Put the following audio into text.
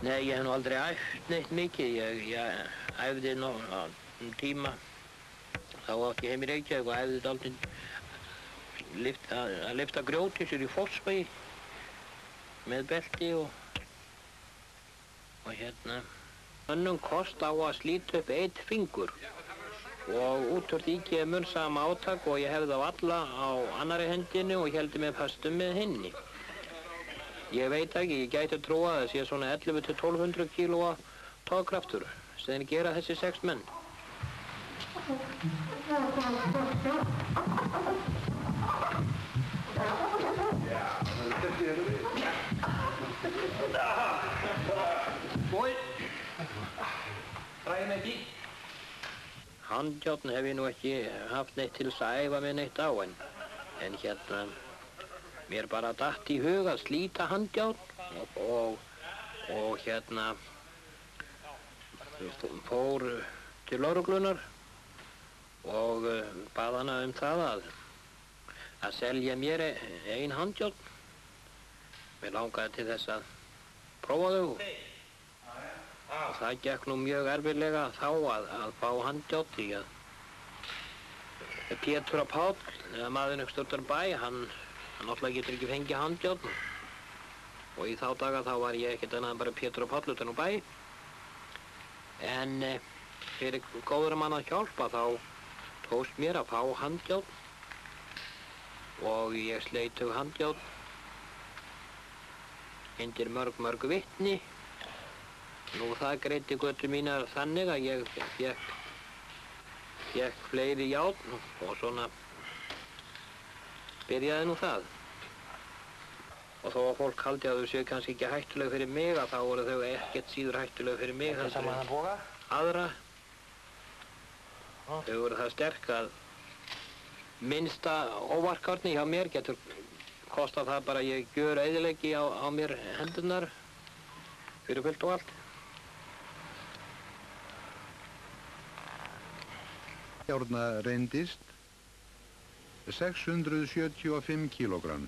Nei, ég hef nú aldrei æft neitt mikið. Ég æfði tíma. Þá átti ég heim í Reykjavík og æfði dálítið að lyfta grjóti sér í Fossvogi með belti og hérna. Mönnum kost á að slíta upp einn fingur og út úr því kemur sama átak og ég hefði á alla á annarri hendinni og héldi mig fastum með hinni. Ég veit ekki, ég gæti að trúa að það sé svona 1100–1200 kílóa togkraftur sem gera þessi 6 menn. Búið! Fræði með því. Handjárn hef ég nú ekki haft neitt til þess að æfa mig neitt á en hérna mér bara datt í hug að slíta handjárn og hérna fór til lögreglunar og bað hana það að selja mér ein handjárn. Mér langaði til þess að prófa þau og það gekk nú mjög erfiðlega þá að fá handjárn því að Pétur og Páll, maðurinn ekki störtar bæ, hann náttúrulega getur ekki fengið handjárn og í þá daga þá var ég ekkert annað en bara Pétur og Páll utan á bæ. En fyrir góður mann að hjálpa þá tókst mér að fá handjárn og ég sleit þau handjárn undir mörg vitni. Nú það greiddi götu mínar þannig að ég fékk fleiri járn og svona byrjaði nú það. Og þó að fólk haldi að þau séu kannski ekki hættuleg fyrir mig að þá voru þau ekkert síður hættuleg fyrir mig heldur en aðra. Þau voru það sterk að minnsta óvarkárni hjá mér getur kostað það bara að ég gjör eyðileggi á mér hendurnar fyrir fullt og allt. Járna reyndist 675 kílógramm.